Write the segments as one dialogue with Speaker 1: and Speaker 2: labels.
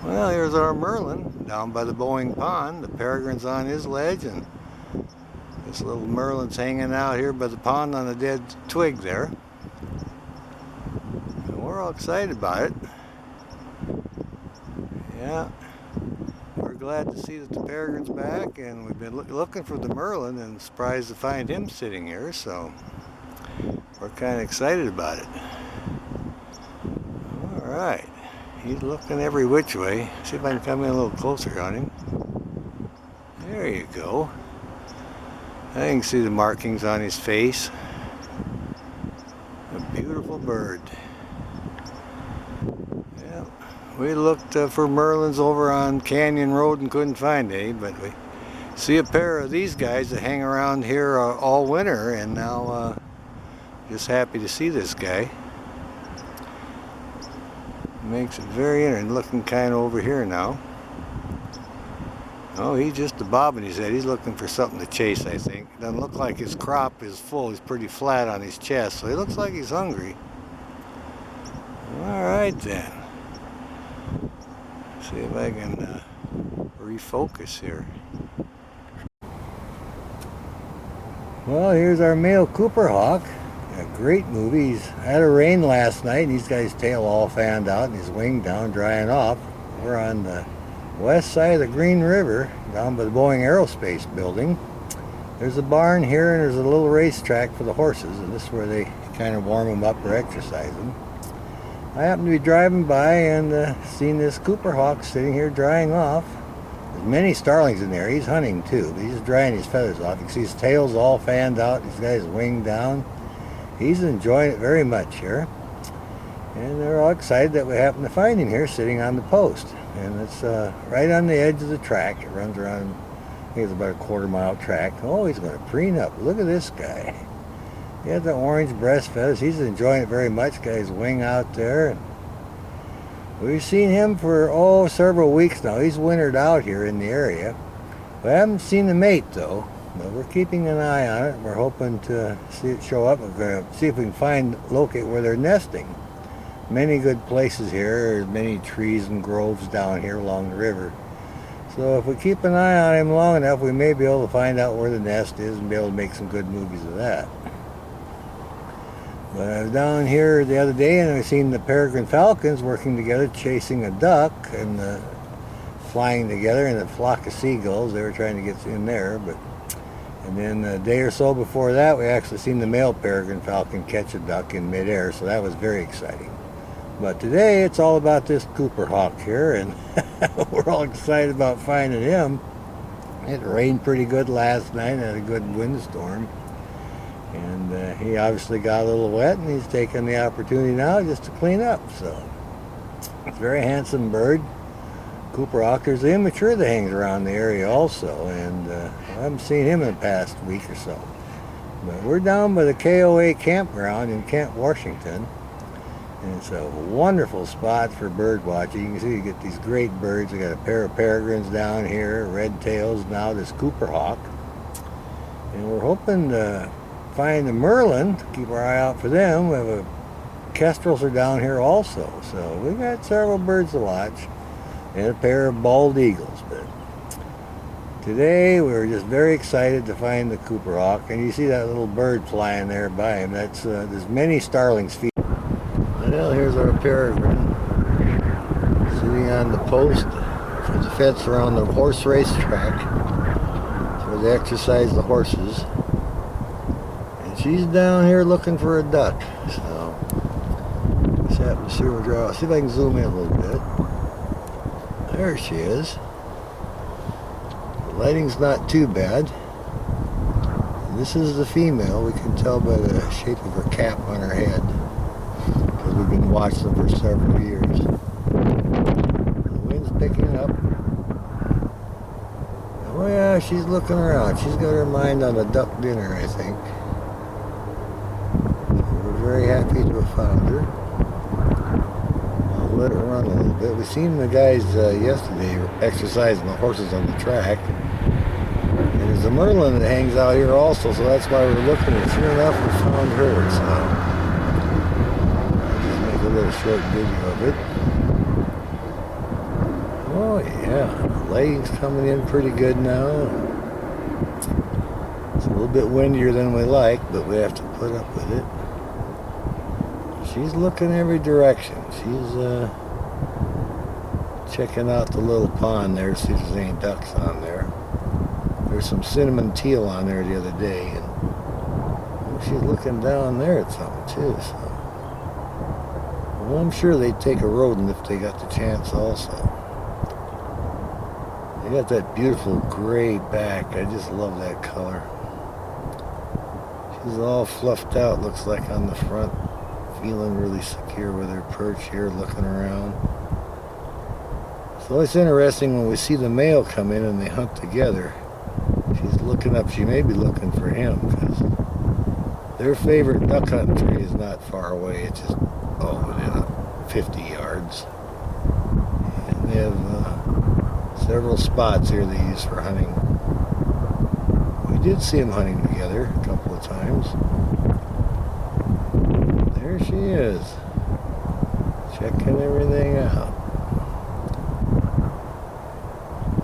Speaker 1: Well, here's our Merlin down by the Boeing Pond. The peregrine's on his ledge, and this little Merlin's hanging out here by the pond on a dead twig there. And we're all excited about it. Yeah, we're glad to see that the peregrine's back, and we've been looking for the Merlin and surprised to find him sitting here, so we're kind of excited about it. All right. He's looking every which way. See if I can come in a little closer on him. There you go. I can see the markings on his face. A beautiful bird. Yeah, we looked for Merlins over on Canyon Road and couldn't find any, but we see a pair of these guys that hang around here all winter, and now just happy to see this guy. Makes it very interesting. Looking kind of over here now. Oh, he's just bobbing his head. He's looking for something to chase, I think. Doesn't look like his crop is full. He's pretty flat on his chest, so he looks like he's hungry. All right then. See if I can refocus here. Well, here's our male Cooper hawk. A great movie. He's had a rain last night, and he's got his tail all fanned out and his wing down drying off. We're on the west side of the Green River, down by the Boeing Aerospace building. There's a barn here, and there's a little racetrack for the horses, and this is where they kind of warm them up or exercise them. I happened to be driving by and seen this Cooper hawk sitting here drying off. There's many starlings in there. He's hunting too, but he's just drying his feathers off. You can see his tail's all fanned out. He's got his wing down. He's enjoying it very much here, and they're all excited that we happen to find him here sitting on the post. And it's right on the edge of the track. It runs around, I think it's about a quarter-mile track. Oh, he's going to preen up. Look at this guy. He has the orange breast feathers. He's enjoying it very much. Got his wing out there. We've seen him for several weeks now. He's wintered out here in the area. We haven't seen the mate though. But we're keeping an eye on it. We're hoping to see it show up. We're going to see if we can locate where they're nesting. Many good places here. There's many trees and groves down here along the river. So if we keep an eye on him long enough, we may be able to find out where the nest is and be able to make some good movies of that. But I was down here the other day, and I seen the peregrine falcons working together chasing a duck and flying together, and a flock of seagulls. They were trying to get in there, and then a day or so before that, we actually seen the male peregrine falcon catch a duck in midair, so that was very exciting. But today, it's all about this Cooper hawk here, and we're all excited about finding him. It rained pretty good last night, had a good windstorm, and he obviously got a little wet, and he's taking the opportunity now just to clean up. So, it's a very handsome bird. Cooper hawk. There's the immature that hangs around the area also, and I haven't seen him in the past week or so. But we're down by the KOA campground in Kent, Washington, and it's a wonderful spot for bird watching. You can see you get these great birds. We got a pair of peregrines down here, red tails, now this Cooper hawk, and we're hoping to find the Merlin. Keep our eye out for them. We have kestrels are down here also, so we've got several birds to watch. And a pair of bald eagles. But today we were just very excited to find the Cooper hawk, and you see that little bird flying there by him. That's there's many starlings feeding. Well, here's our peregrine sitting on the post for the fence around the horse race track where they exercise the horses, and she's down here looking for a duck. So just happen to see her draw. See if I can zoom in a little bit. There she is. The lighting's not too bad. And this is the female. We can tell by the shape of her cap on her head, because we've been watching them for several years. The wind's picking up. Oh yeah, she's looking around. She's got her mind on a duck dinner, I think. So we're very happy to have found her. Let it run a little bit. We seen the guys yesterday exercising the horses on the track. And there's a Merlin that hangs out here also, so that's why we're looking. And sure enough, we found her. So I'll just make a little short video of it. yeah, lighting's coming in pretty good now. It's a little bit windier than we like, but we have to put up with it. She's looking every direction. She's checking out the little pond there, see if there's any ducks on there. There's some cinnamon teal on there the other day, and she's looking down there at something too. So, well, I'm sure they'd take a rodent if they got the chance also. They got that beautiful gray back. I just love that color. She's all fluffed out, looks like, on the front, feeling really secure with her perch here, looking around. So it's interesting when we see the male come in and they hunt together. She's looking up. She may be looking for him because their favorite duck hunting tree is not far away. It's just within 50 yards. And they have several spots here they use for hunting. We did see them hunting together a couple of times. There she is, checking everything out.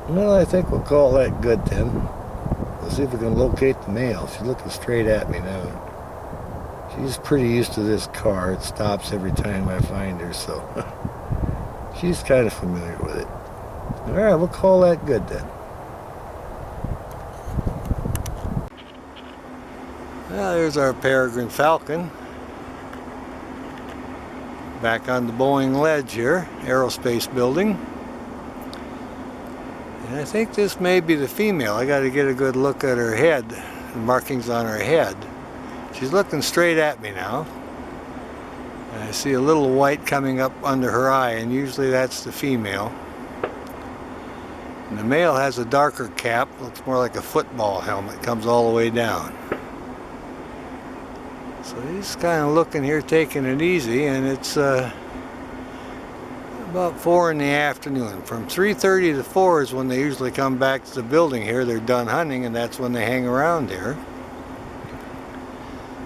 Speaker 1: Well, I think we'll call that good then. Let's see if we can locate the male. She's looking straight at me now. She's pretty used to this car. It stops every time I find her, so she's kind of familiar with it. All right, we'll call that good then. Well, there's our peregrine falcon. Back on the Boeing ledge here, aerospace building. And I think this may be the female. I got to get a good look at her head, the markings on her head. She's looking straight at me now. And I see a little white coming up under her eye, and usually that's the female. And the male has a darker cap, looks more like a football helmet, comes all the way down. So he's kind of looking here, taking it easy, and it's about 4 in the afternoon. From 3:30 to 4 is when they usually come back to the building here. They're done hunting, and that's when they hang around here.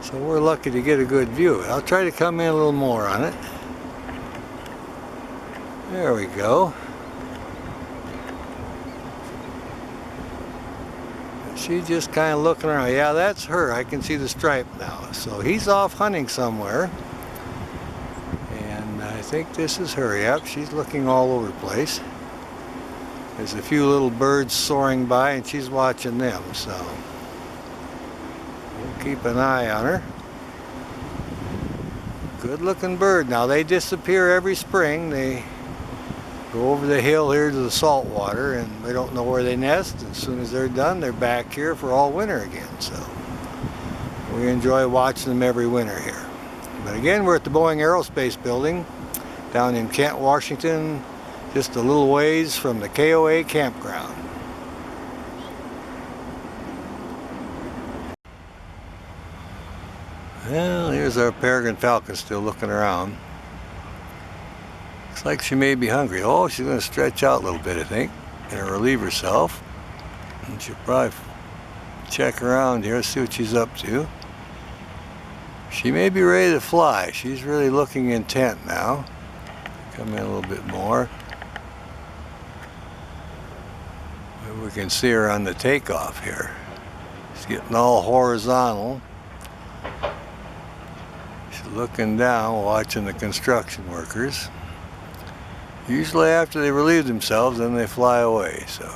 Speaker 1: So we're lucky to get a good view. I'll try to come in a little more on it. There we go. She's just kind of looking around. Yeah, that's her. I can see the stripe now. So he's off hunting somewhere. And I think this is her. Yep, she's looking all over the place. There's a few little birds soaring by, and she's watching them. So we'll keep an eye on her. Good looking bird. Now they disappear every spring. They go over the hill here to the salt water, and we don't know where they nest. As soon as they're done, they're back here for all winter again. So we enjoy watching them every winter here. But again, we're at the Boeing Aerospace Building down in Kent, Washington, just a little ways from the KOA campground. Well, here's our peregrine falcon still looking around. Looks like she may be hungry. Oh, she's going to stretch out a little bit, I think, and relieve herself. And she'll probably check around here, see what she's up to. She may be ready to fly. She's really looking intent now. Come in a little bit more. Maybe we can see her on the takeoff here. She's getting all horizontal. She's looking down, watching the construction workers. Usually after they relieve themselves, then they fly away, so.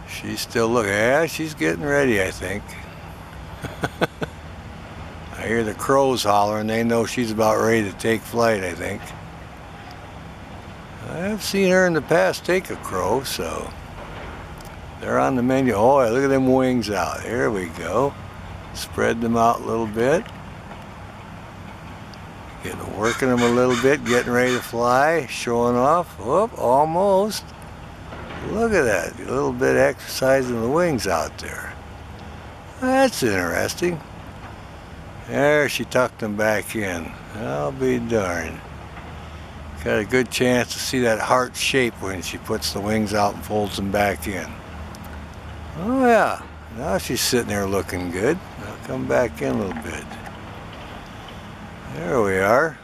Speaker 1: She's still looking. Yeah, she's getting ready, I think. I hear the crows hollering. They know she's about ready to take flight, I think. I've seen her in the past take a crow, so. They're on the menu. Oh, yeah, look at them wings out. There we go. Spread them out a little bit. Working them a little bit, getting ready to fly, showing off. Whoop, almost. Look at that, a little bit exercising the wings out there. That's interesting. There, she tucked them back in. I'll be darned. Got a good chance to see that heart shape when she puts the wings out and folds them back in. Oh yeah, now she's sitting there looking good. I'll come back in a little bit. There we are.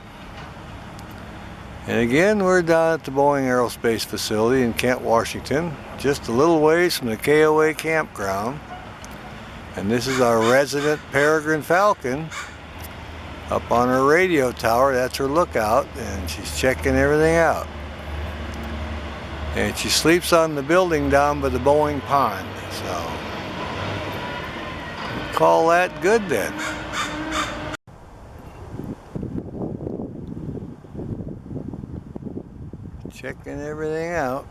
Speaker 1: And again, we're down at the Boeing Aerospace Facility in Kent, Washington, just a little ways from the KOA campground. And this is our resident peregrine falcon up on her radio tower. That's her lookout, and she's checking everything out. And she sleeps on the building down by the Boeing pond, so we'll call that good then. Checking everything out.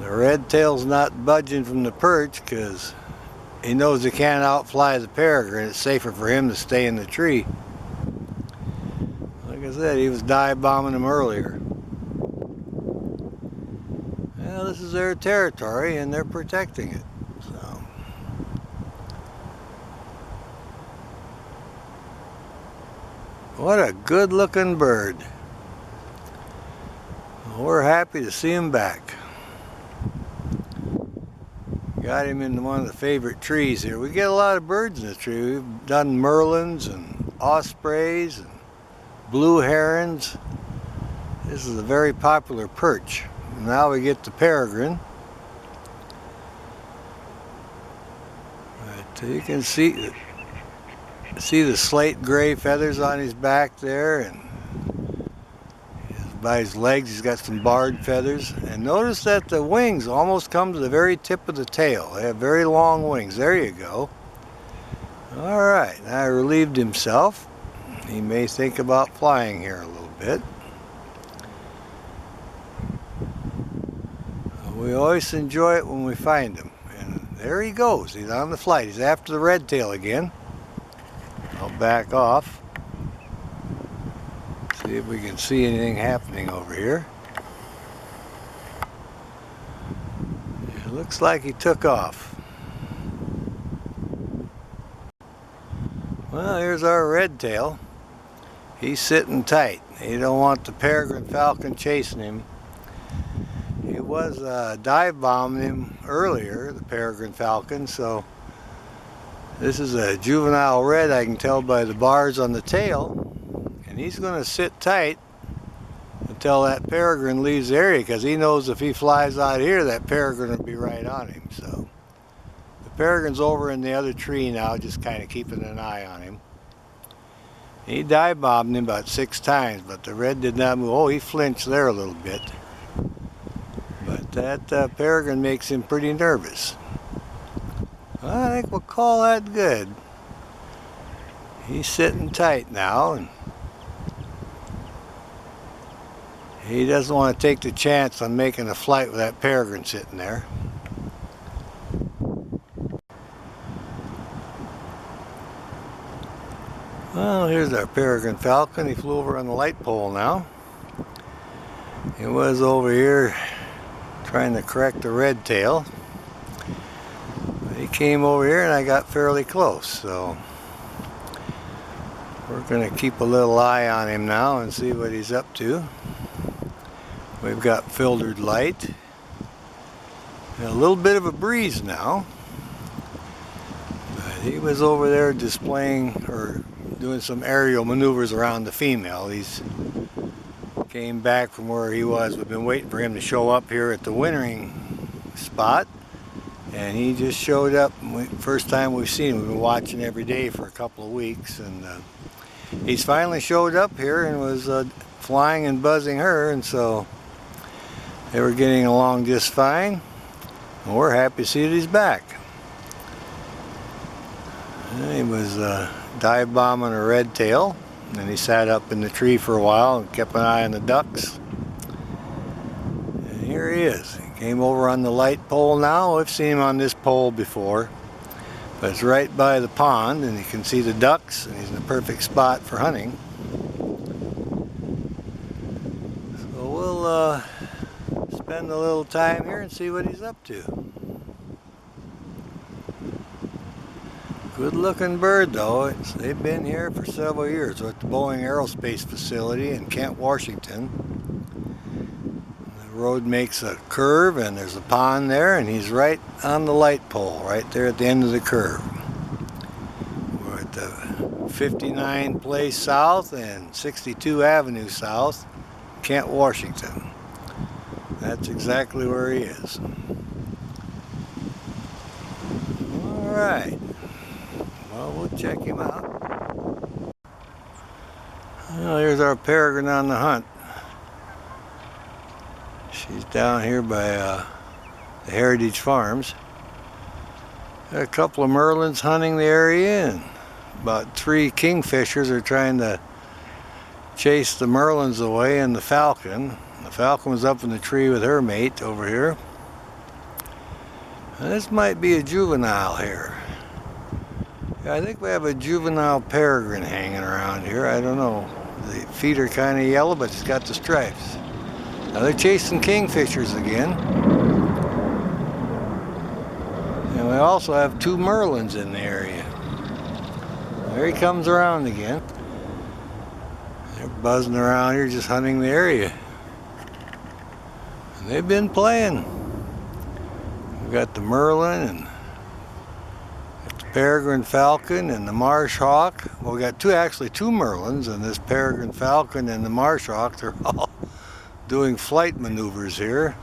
Speaker 1: The red tail's not budging from the perch because he knows he can't outfly the peregrine. It's safer for him to stay in the tree. Like I said, he was dive bombing him earlier. Well, this is their territory and they're protecting it. So what a good looking bird. We're happy to see him back. Got him in one of the favorite trees here. We get a lot of birds in this tree. We've done merlins and ospreys and blue herons. This is a very popular perch. Now we get the peregrine. But you can see the slate gray feathers on his back there, and by his legs he's got some barred feathers. And notice that the wings almost come to the very tip of the tail. They have very long wings. There you go. Alright, now relieved himself. He may think about flying here a little bit. We always enjoy it when we find him. And there he goes. He's on the flight. He's after the red tail again. I'll back off. See if we can see anything happening over here. It looks like he took off. Well, here's our red tail. He's sitting tight. He don't want the peregrine falcon chasing him. He was dive bombing him earlier, the peregrine falcon, so this is a juvenile red, I can tell by the bars on the tail. And he's going to sit tight until that peregrine leaves the area, because he knows if he flies out here, that peregrine will be right on him. So the peregrine's over in the other tree now, just kind of keeping an eye on him. He dive bombed him about 6 times, but the red did not move. Oh, he flinched there a little bit. But that peregrine makes him pretty nervous. Well, I think we'll call that good. He's sitting tight now, and he doesn't want to take the chance on making a flight with that peregrine sitting there. Well, here's our peregrine falcon. He flew over on the light pole now. He was over here trying to correct the red tail. But he came over here and I got fairly close, so we're going to keep a little eye on him now and see what he's up to. We've got filtered light. And a little bit of a breeze now. But he was over there displaying or doing some aerial maneuvers around the female. He's came back from where he was. We've been waiting for him to show up here at the wintering spot, and he just showed up. First time we've seen him. We've been watching every day for a couple of weeks, and he's finally showed up here and was flying and buzzing her, and so they were getting along just fine, and we're happy to see that he's back. And he was dive bombing a red tail, and he sat up in the tree for a while and kept an eye on the ducks. And here he is. He came over on the light pole now. We've seen him on this pole before, but it's right by the pond, and you can see the ducks, and he's in the perfect spot for hunting. So we'll spend a little time here and see what he's up to. Good looking bird though. They've been here for several years. We're at the Boeing Aerospace Facility in Kent, Washington. The road makes a curve and there's a pond there, and he's right on the light pole, right there at the end of the curve. the 59 Place South and 62 Avenue South, Kent, Washington. That's exactly where he is. Alright, well, we'll check him out. Well, here's our peregrine on the hunt. She's down here by the Heritage Farms. Got a couple of merlins hunting the area, and about 3 kingfishers are trying to chase the merlins away and the falcon. The falcon was up in the tree with her mate over here. And this might be a juvenile here. Yeah, I think we have a juvenile peregrine hanging around here. I don't know. The feet are kind of yellow, but it's got the stripes. Now they're chasing kingfishers again. And we also have 2 merlins in the area. There he comes around again. They're buzzing around here just hunting the area. And they've been playing. We've got the merlin and the peregrine falcon and the marsh hawk. Well, we got actually two merlins, and this peregrine falcon and the marsh hawk, they're all doing flight maneuvers here.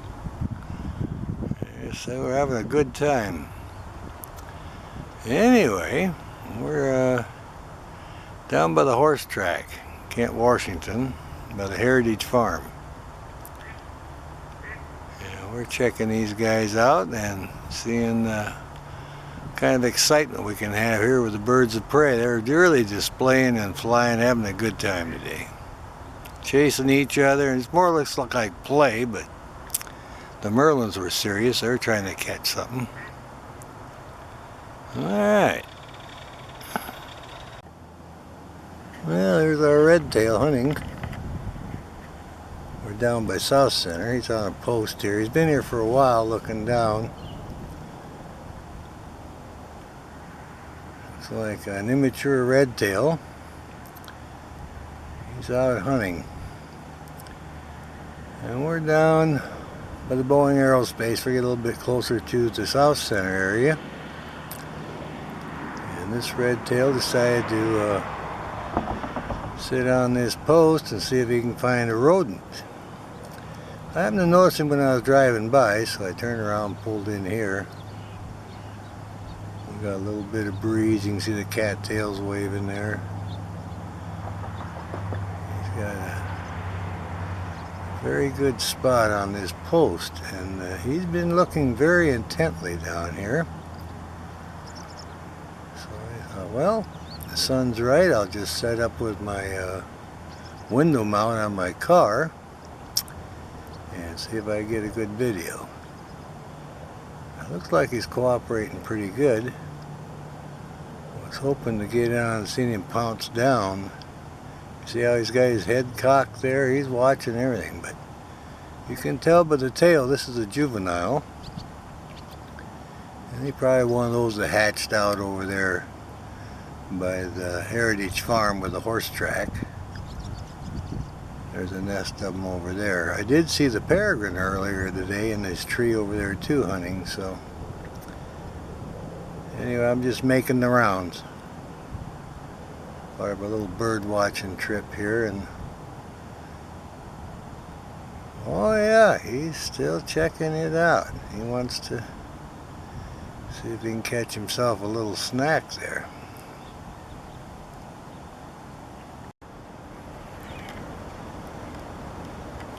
Speaker 1: So we're having a good time. Anyway, we're down by the horse track, Kent, Washington, by the Heritage Farm. And we're checking these guys out and seeing kind of excitement we can have here with the birds of prey. They're really displaying and flying, having a good time today. Chasing each other, and it's more or less like play, but the merlins were serious. They're trying to catch something. Alright. Well, there's our red tail hunting. We're down by South Center. He's on a post here. He's been here for a while looking down. Looks like an immature red tail. He's out hunting. And we're down by the Boeing Aerospace. We get a little bit closer to the South Center area. And this red tail decided to sit on this post and see if he can find a rodent. I happened to notice him when I was driving by, so I turned around and pulled in here. We got a little bit of breeze. You can see the cattails waving there. He's got a very good spot on this post, and he's been looking very intently down here. So I thought, well, the sun's right, I'll just set up with my window mount on my car and see if I get a good video. It looks like he's cooperating pretty good. I was hoping to get on and see him pounce down. See how he's got his head cocked there? He's watching everything, but you can tell by the tail this is a juvenile. And he's probably one of those that hatched out over there by the Heritage Farm with the horse track. There's a nest of them over there. I did see the peregrine earlier today in this tree over there too hunting, so anyway, I'm just making the rounds. Part of a little bird watching trip here, and oh yeah, he's still checking it out. He wants to see if he can catch himself a little snack there.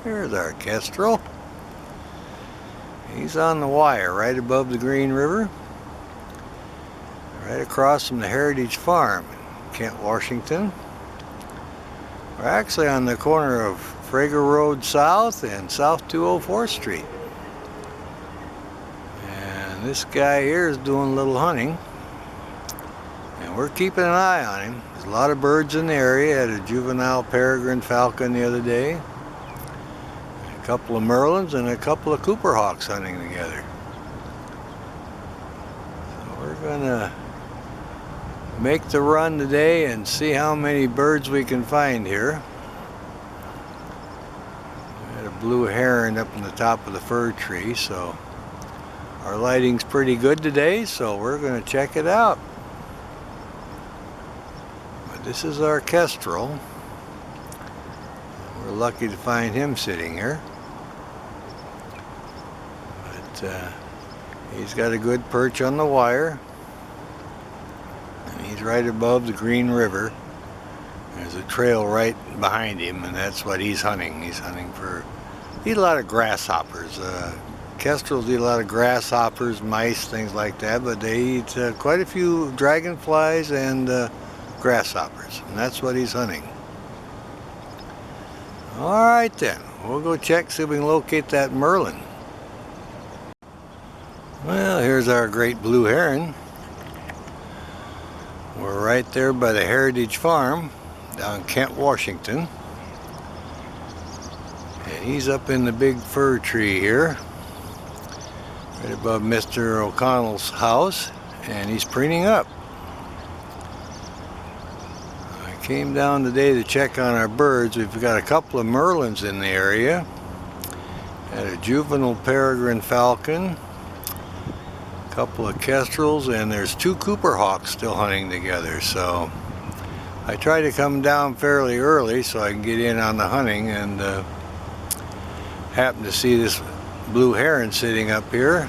Speaker 1: Here's our kestrel. He's on the wire right above the Green River, right across from the Heritage Farm in Kent, Washington. We're actually on the corner of Frager Road South and South 204th Street. And this guy here is doing a little hunting, and we're keeping an eye on him. There's a lot of birds in the area. Had a juvenile peregrine falcon the other day, a couple of merlins, and a couple of Cooper hawks hunting together. So we're gonna make the run today and see how many birds we can find here. We had a blue heron up in the top of the fir tree, so our lighting's pretty good today, so we're gonna check it out. This is our kestrel. We're lucky to find him sitting here. But he's got a good perch on the wire. And he's right above the Green River. There's a trail right behind him, and that's what he's hunting. He's hunting for, eat a lot of grasshoppers. Kestrels eat a lot of grasshoppers, mice, things like that, but they eat quite a few dragonflies and grasshoppers, and that's what he's hunting. Alright then, we'll go check, see if we can locate that merlin. Well, here's our great blue heron. We're right there by the Heritage Farm down in Kent, Washington. And he's up in the big fir tree here, right above Mr. O'Connell's house, and he's preening up. I came down today to check on our birds. We've got a couple of merlins in the area, and a juvenile peregrine falcon, a couple of kestrels, and there's 2 Cooper hawks still hunting together. So I try to come down fairly early so I can get in on the hunting, and happen to see this blue heron sitting up here.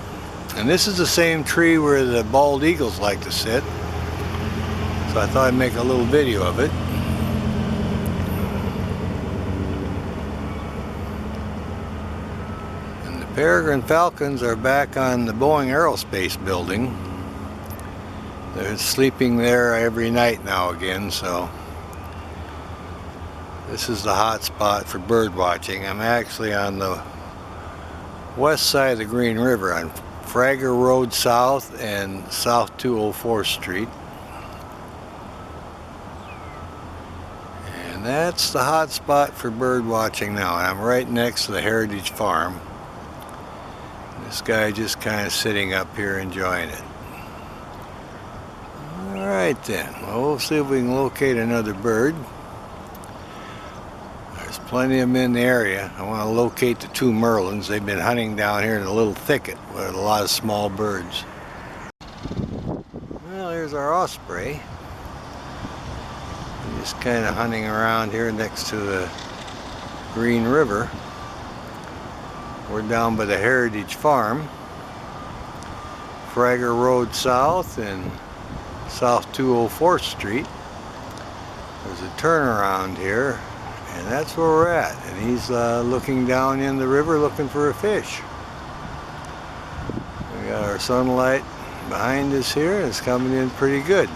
Speaker 1: And this is the same tree where the bald eagles like to sit, so I thought I'd make a little video of it. And the peregrine falcons are back on the Boeing Aerospace building. They're sleeping there every night now again, so this is the hot spot for bird watching. I'm actually on the west side of the Green River on Frager Road South and South 204th Street. And that's the hot spot for bird watching now. And I'm right next to the Heritage Farm. This guy just kind of sitting up here enjoying it. Alright then, well, we'll see if we can locate another bird. There's plenty of them in the area. I want to locate the 2 merlins. They've been hunting down here in a little thicket with a lot of small birds. Well, here's our osprey. We're just kind of hunting around here next to the Green River. We're down by the Heritage Farm, Frager Road South and South 204th Street. There's a turnaround here, and that's where we're at. And he's looking down in the river looking for a fish. We got our sunlight behind us here, and it's coming in pretty good.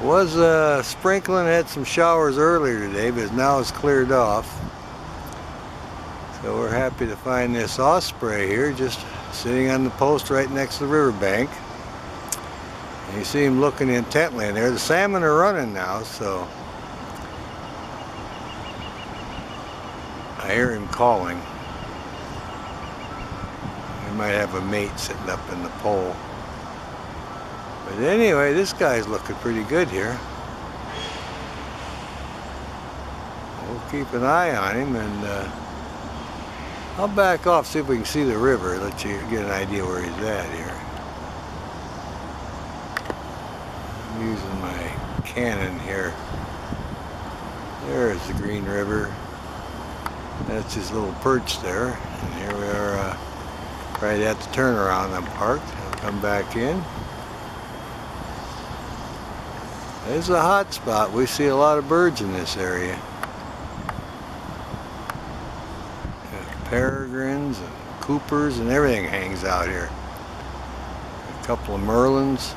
Speaker 1: It was sprinkling, had some showers earlier today, but now it's cleared off. So we're happy to find this osprey here, just sitting on the post right next to the riverbank. And you see him looking intently in there. The salmon are running now, so I hear him calling. He might have a mate sitting up in the pole. But anyway, this guy's looking pretty good here. We'll keep an eye on him, and I'll back off, see if we can see the river, let you get an idea where he's at here. I'm using my Canon here. There's the Green River. That's his little perch there. And here we are right at the turnaround. I'm parked. I'll come back in. It's a hot spot. We see a lot of birds in this area. Peregrines and Coopers and everything hangs out here. A couple of merlins.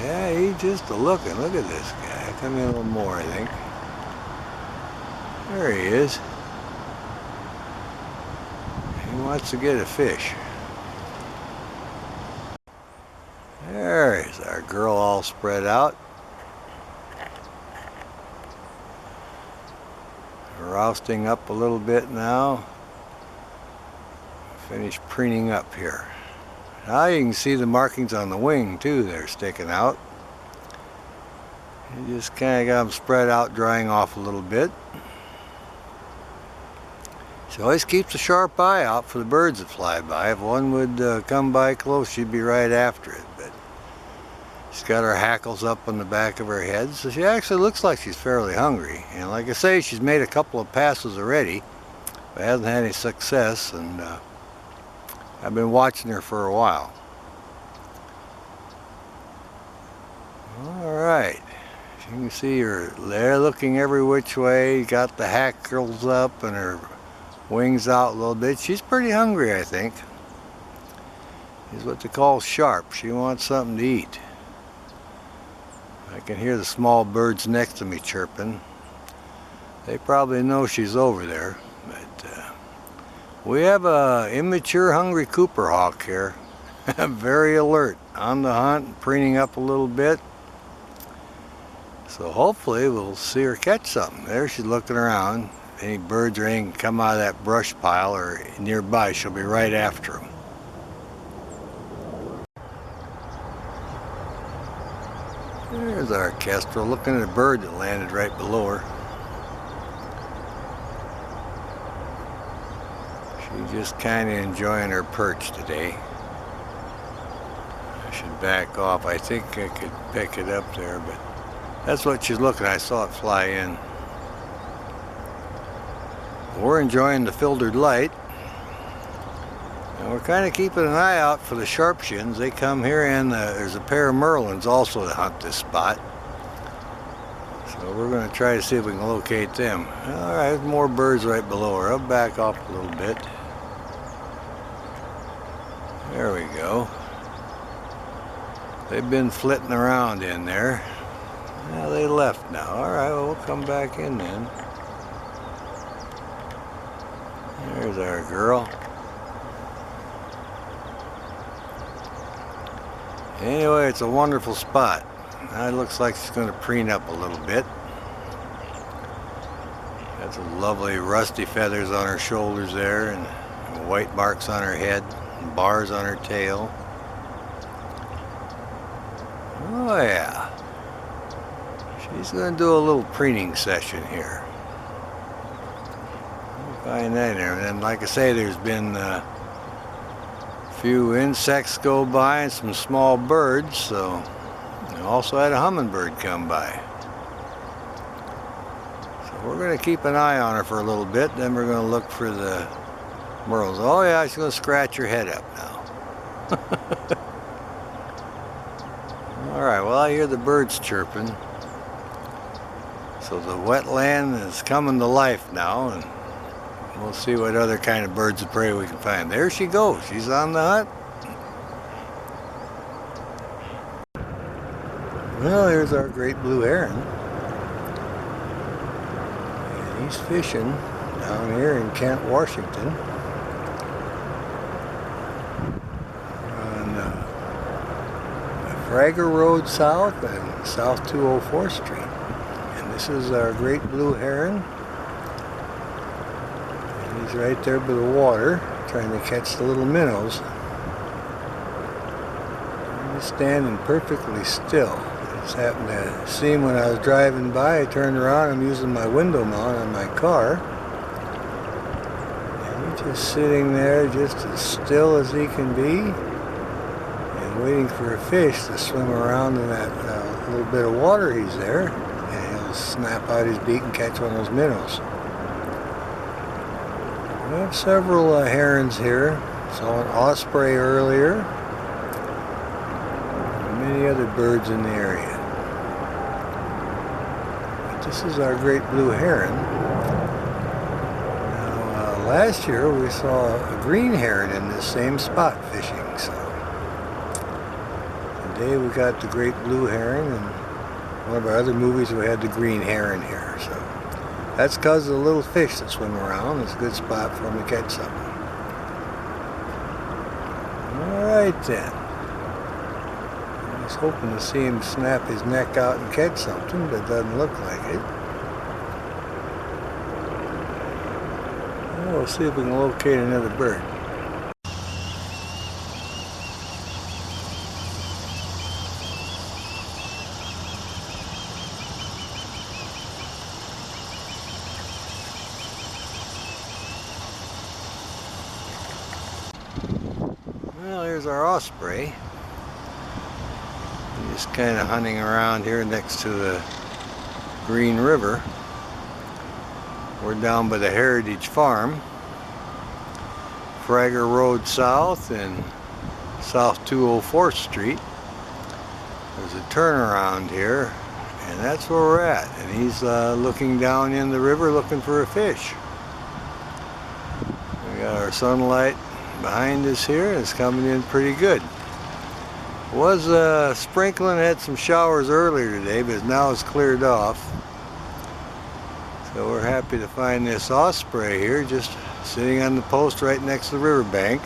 Speaker 1: Yeah, he's just a-looking. Look at this guy. Come in a little more, I think. There he is. He wants to get a fish. There's our girl all spread out. Rousting up a little bit now. Finished preening up here. Now you can see the markings on the wing too. They're sticking out. You just kind of got them spread out, drying off a little bit. She always keeps a sharp eye out for the birds that fly by. If one would come by close, she'd be right after it. But She's got her hackles up on the back of her head, so she actually looks like she's fairly hungry. And like I say, she's made a couple of passes already, but hasn't had any success, and I've been watching her for a while. Alright, you can see her there looking every which way, got the hackles up and her wings out a little bit. She's pretty hungry, I think. She's what they call sharp. She wants something to eat. I can hear the small birds next to me chirping. They probably know she's over there. But we have a immature hungry Cooper hawk here. Very alert, on the hunt, preening up a little bit. So hopefully we'll see her catch something. There she's looking around. If any birds or anything come out of that brush pile or nearby, she'll be right after them. There's our kestrel looking at a bird that landed right below her. She's just kind of enjoying her perch today. I should back off. I think I could pick it up there, but that's what she's looking at. I saw it fly in. We're enjoying the filtered light. And we're kind of keeping an eye out for the sharpshins. They come here, and there's a pair of merlins also that hunt this spot. So we're going to try to see if we can locate them. Alright, there's more birds right below her. I'll back off a little bit. There we go. They've been flitting around in there. Well, they left now. Alright, well, we'll come back in then. There's our girl. Anyway, it's a wonderful spot. Now it looks like she's going to preen up a little bit. Got some lovely rusty feathers on her shoulders there, and white marks on her head, and bars on her tail. Oh yeah. She's going to do a little preening session here. Find that there. And then, like I say, there's been few insects go by and some small birds, so I also had a hummingbird come by. So we're going to keep an eye on her for a little bit, then we're going to look for the merles. Oh yeah, she's going to scratch her head up now. Alright, well, I hear the birds chirping. So the wetland is coming to life now, and we'll see what other kind of birds of prey we can find. There she goes. She's on the hunt. Well, here's our great blue heron. And he's fishing down here in Kent, Washington. On Frager Road South and South 204th Street. And this is our great blue heron. He's right there by the water, trying to catch the little minnows. He's standing perfectly still. I just happened to see him when I was driving by. I turned around, I'm using my window mount on my car. And he's just sitting there, just as still as he can be, and waiting for a fish to swim around in that little bit of water he's there. And he'll snap out his beak and catch one of those minnows. We have several herons here. Saw an osprey earlier. And many other birds in the area. But this is our great blue heron. Now, last year we saw a green heron in this same spot fishing. So today we got the great blue heron, and one of our other movies we had the green heron here. So that's because of the little fish that swim around. It's a good spot for them to catch something. Alright then. I was hoping to see him snap his neck out and catch something, but it doesn't look like it. Well, we'll see if we can locate another bird. Well, here's our osprey. Just kind of hunting around here next to the Green River. We're down by the Heritage Farm, Frager Road South and South 204th Street. There's a turnaround here, and that's where we're at. And he's looking down in the river looking for a fish. We got our sunlight behind us here, and it's coming in pretty good. Was sprinkling, had some showers earlier today, but now it's cleared off. So we're happy to find this osprey here, just sitting on the post right next to the riverbank.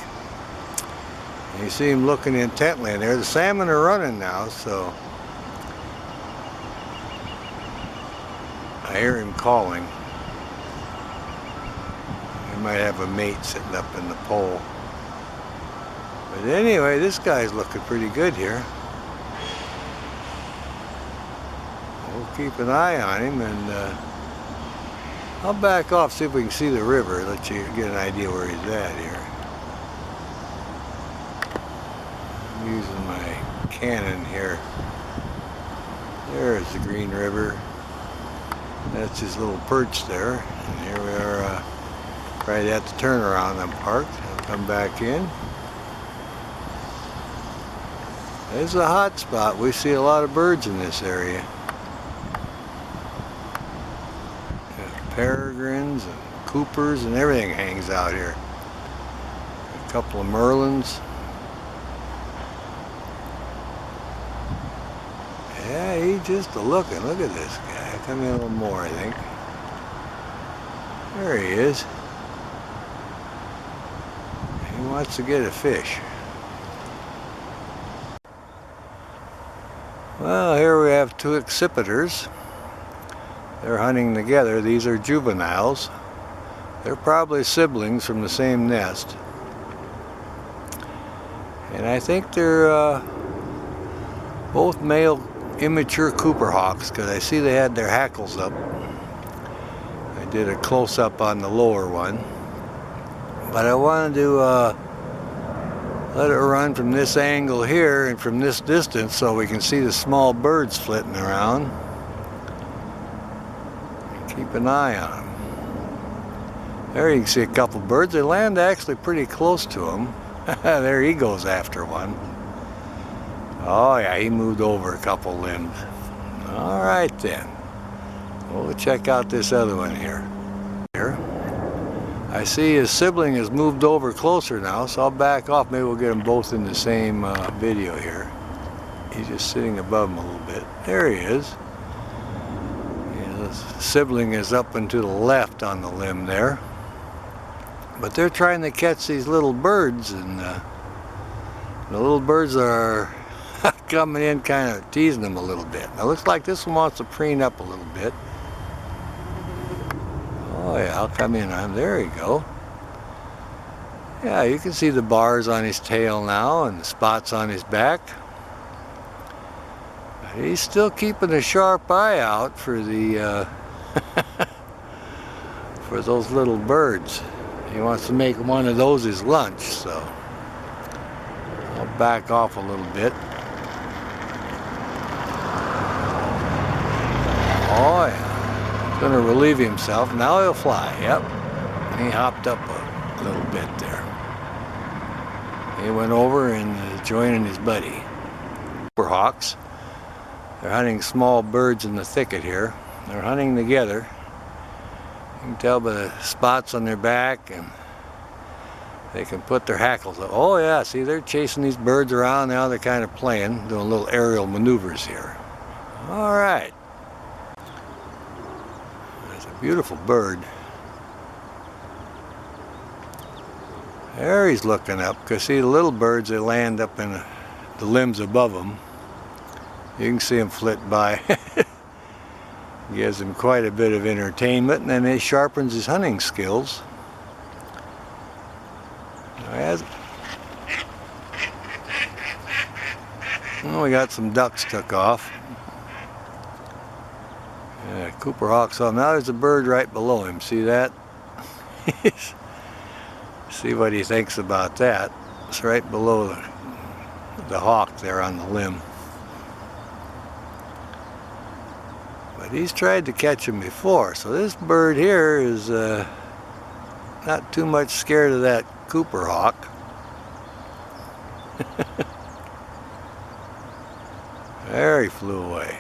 Speaker 1: And you see him looking intently in there. The salmon are running now, so I hear him calling. He might have a mate sitting up in the pole. But anyway, this guy's looking pretty good here. We'll keep an eye on him, and I'll back off, see if we can see the river, let you get an idea where he's at here. I'm using my Canon here. There's the Green River. That's his little perch there. And here we are right at the turnaround. I'm parked. I'll come back in. It's a hot spot. We see a lot of birds in this area. Peregrines and Coopers and everything hangs out here. A couple of Merlins. Yeah, he's just a-looking. Look at this guy. Come in a little more, I think. There he is. He wants to get a fish. Well, here we have two accipiters. They're hunting together. These are juveniles. They're probably siblings from the same nest. And I think they're both male immature Cooper hawks, because I see they had their hackles up. I did a close-up on the lower one. But I wanted to let it run from this angle here and from this distance so we can see the small birds flitting around. And keep an eye on them. There you can see a couple birds. They land actually pretty close to them. There he goes after one. Oh yeah, he moved over a couple limbs. All right then. We'll check out this other one here. I see his sibling has moved over closer now, so I'll back off. Maybe we'll get them both in the same video here. He's just sitting above him a little bit. There he is. His sibling is up and to the left on the limb there. But they're trying to catch these little birds, and the little birds are coming in kind of teasing them a little bit. Now it looks like this one wants to preen up a little bit. Oh yeah, I'll come in on him. There you go. Yeah, you can see the bars on his tail now and the spots on his back. But he's still keeping a sharp eye out for the for those little birds. He wants to make one of those his lunch, so I'll back off a little bit. Oh yeah. Going to relieve himself. Now he'll fly. Yep. He hopped up a little bit there. He went over and joining his buddy. Cooper hawks. They're hunting small birds in the thicket here. They're hunting together. You can tell by the spots on their back, and they can put their hackles up. Oh yeah, see, they're chasing these birds around now. They're kind of playing, doing little aerial maneuvers here. All right. Beautiful bird. There he's looking up, because see the little birds, they land up in the limbs above them. You can see him flit by. Gives him quite a bit of entertainment, and then it sharpens his hunting skills. Well, we got some ducks took off. Yeah, Cooper hawks on. Now there's a bird right below him. See that? See what he thinks about that. It's right below the hawk there on the limb. But he's tried to catch him before, so this bird here is not too much scared of that Cooper hawk. There he flew away.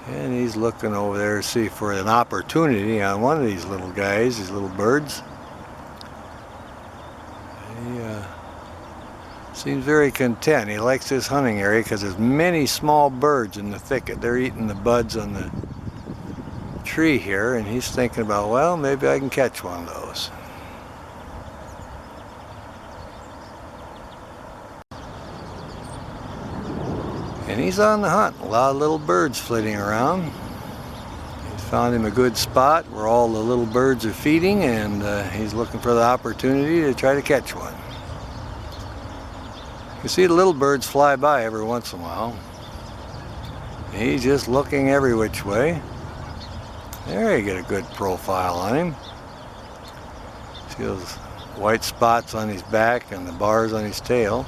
Speaker 1: And he's looking over there to see for an opportunity on one of these little guys, these little birds. He seems very content. He likes this hunting area because there's many small birds in the thicket. They're eating the buds on the tree here, and he's thinking about, well, maybe I can catch one of those. And he's on the hunt. A lot of little birds flitting around. He's found him a good spot where all the little birds are feeding, and he's looking for the opportunity to try to catch one. You can see the little birds fly by every once in a while. He's just looking every which way. There you get a good profile on him. See those white spots on his back and the bars on his tail.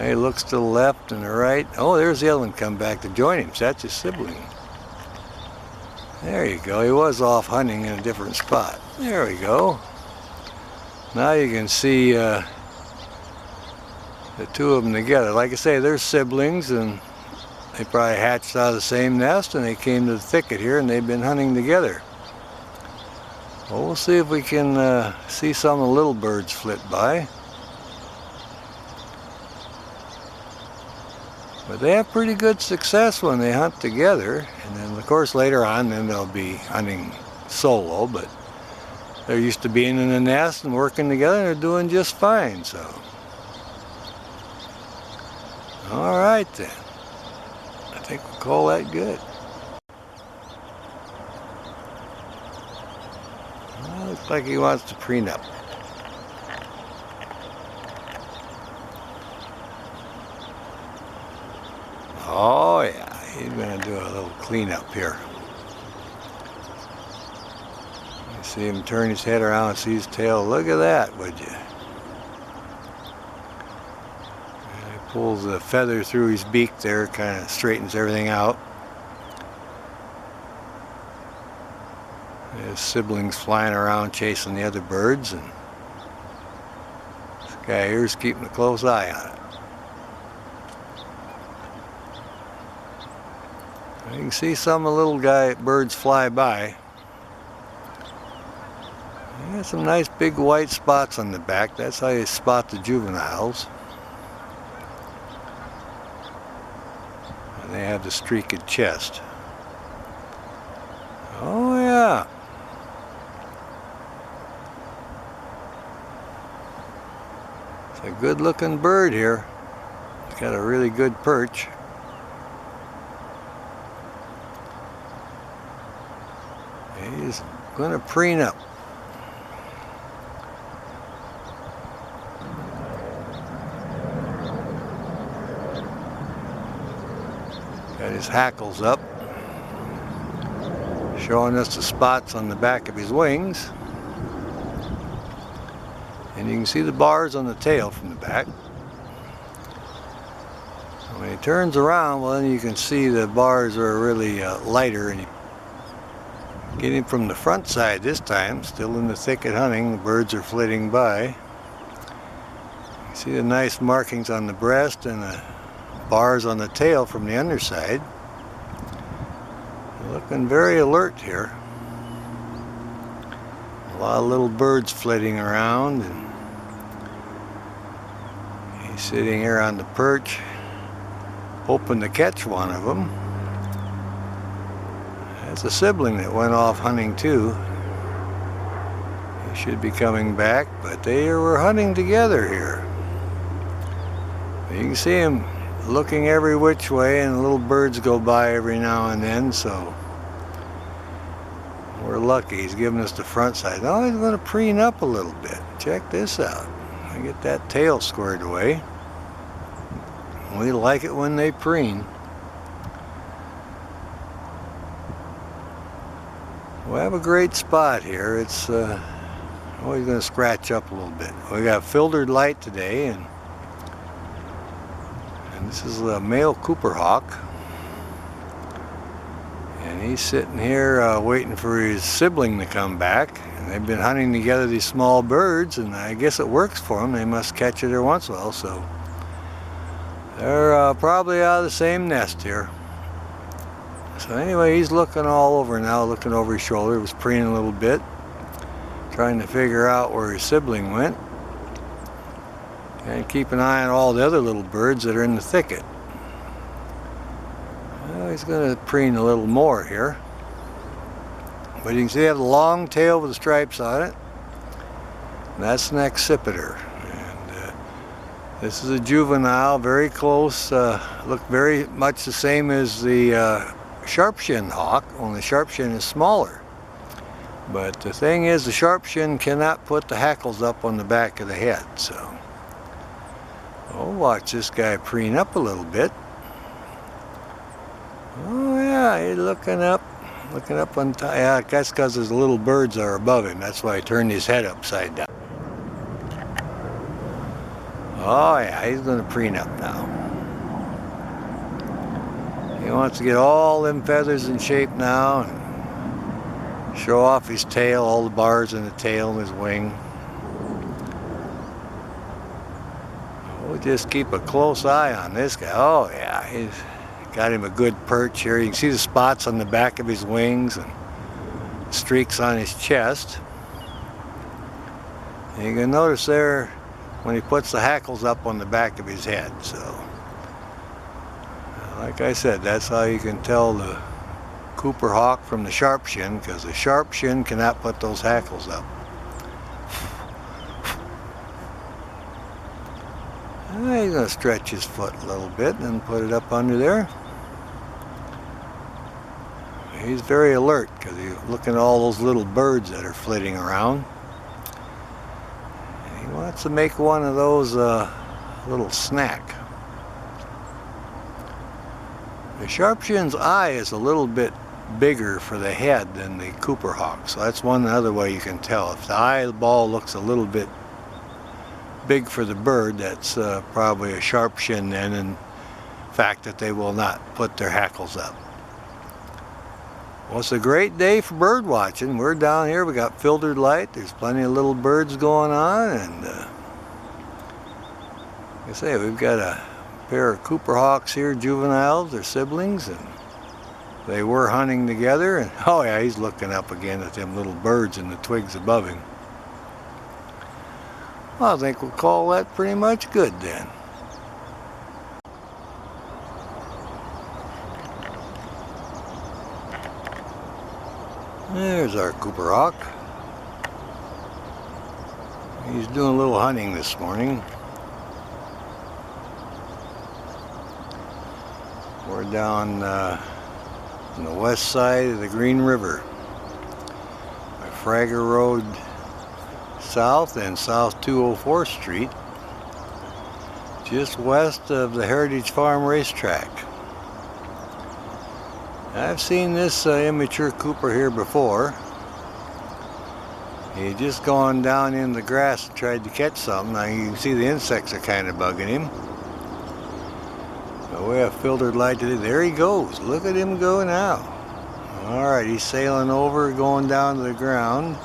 Speaker 1: He looks to the left and the right. Oh, there's the other one come back to join him. So that's his sibling. There you go. He was off hunting in a different spot. There we go. Now you can see the two of them together. Like I say, they're siblings, and they probably hatched out of the same nest, and they came to the thicket here, and they've been hunting together. Well, we'll see if we can see some of the little birds flit by. But they have pretty good success when they hunt together, and then of course later on then they'll be hunting solo, but they're used to being in the nest and working together, and they're doing just fine. So all right then, I think we'll call that good. Well, looks like he wants to preen up. Oh yeah, he's going to do a little cleanup here. You see him turn his head around and see his tail. Look at that, would you? And he pulls the feather through his beak there, kind of straightens everything out. His siblings flying around chasing the other birds, and this guy here's keeping a close eye on it. You can see some of the little birds fly by. They got some nice big white spots on the back. That's how you spot the juveniles. And they have the streaked chest. Oh yeah. It's a good looking bird here. It's got a really good perch. He's going to preen up. Got his hackles up, showing us the spots on the back of his wings. And you can see the bars on the tail from the back. When he turns around, well, then you can see the bars are really lighter, and get him from the front side this time, still in the thicket hunting. The birds are flitting by. You see the nice markings on the breast and the bars on the tail from the underside. Looking very alert here. A lot of little birds flitting around, and he's sitting here on the perch, hoping to catch one of them. That's a sibling that went off hunting too. He should be coming back, but they were hunting together here. You can see him looking every which way, and little birds go by every now and then, so we're lucky. He's giving us the front side. Now he's going to preen up a little bit. Check this out. I get that tail squared away. We like it when they preen. We have a great spot here. It's always going to scratch up a little bit. We got filtered light today, and this is a male Cooper hawk. And he's sitting here waiting for his sibling to come back. And they've been hunting together, these small birds, and I guess it works for them. They must catch it every once in a while, so they're probably out of the same nest here. So anyway, he's looking all over now, looking over his shoulder. He was preening a little bit, trying to figure out where his sibling went. And keep an eye on all the other little birds that are in the thicket. Well, he's going to preen a little more here. But you can see they have a long tail with the stripes on it. And that's an accipiter. And this is a juvenile, very close. Look very much the same as the sharp-shinned hawk, only sharp-shin is smaller. But the thing is, the sharp-shin cannot put the hackles up on the back of the head. So, oh, watch this guy preen up a little bit. Oh yeah, he's looking up on top. Yeah, that's because his little birds are above him. That's why he turned his head upside down. Oh yeah, he's going to preen up now. He wants to get all them feathers in shape now and show off his tail, all the bars in the tail and his wing. We'll just keep a close eye on this guy. Oh yeah, he's got him a good perch here. You can see the spots on the back of his wings and streaks on his chest. And you can notice there when he puts the hackles up on the back of his head. So, like I said, that's how you can tell the Cooper hawk from the sharp-shin, because the sharp-shin cannot put those hackles up. He's going to stretch his foot a little bit and then put it up under there. He's very alert because he's looking at all those little birds that are flitting around. And he wants to make one of those little snack. The sharp-shin's eye is a little bit bigger for the head than the Cooper hawk, so that's one other way you can tell. If the eyeball looks a little bit big for the bird, that's probably a sharp-shin then, and the fact that they will not put their hackles up. Well, it's a great day for bird watching. We're down here, we got filtered light, there's plenty of little birds going on, and like I say, we've got a pair of Cooper hawks here, juveniles, they're siblings, and they were hunting together, and oh yeah, he's looking up again at them little birds in the twigs above him. Well, I think we'll call that pretty much good then. There's our Cooper hawk. He's doing a little hunting this morning. We're down on the west side of the Green River by Frager Road South and South 204th Street, just west of the Heritage Farm racetrack. I've seen this immature Cooper here before. He just gone down in the grass and tried to catch something. Now you can see the insects are kind of bugging him. But we have filtered light today. There he goes. Look at him go now. Alright, he's sailing over, going down to the ground.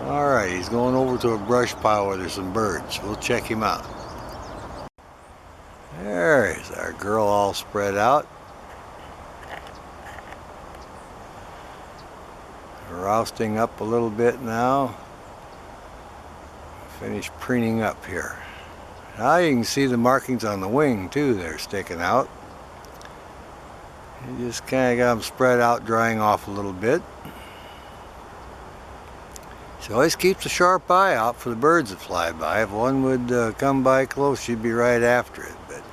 Speaker 1: Alright, he's going over to a brush pile where there's some birds. We'll check him out. There's our girl all spread out. Rousting up a little bit now. Finish preening up here. Now you can see the markings on the wing too, they're sticking out. You just kind of got them spread out, drying off a little bit. She always keeps a sharp eye out for the birds that fly by. If one would come by close, she'd be right after it. But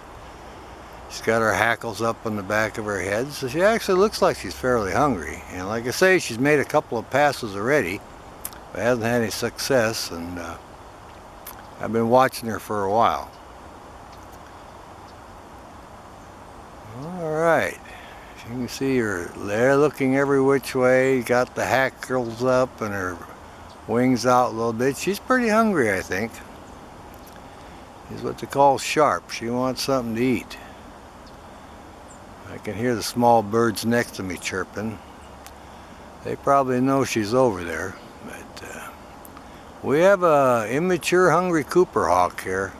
Speaker 1: she's got her hackles up on the back of her head, so she actually looks like she's fairly hungry. And like I say, she's made a couple of passes already, but hasn't had any success, and I've been watching her for a while. Alright, you can see her there looking every which way, got the hackles up and her wings out a little bit. She's pretty hungry, I think. She's what they call sharp. She wants something to eat. I can hear the small birds next to me chirping. They probably know she's over there. But we have a immature hungry Cooper hawk here.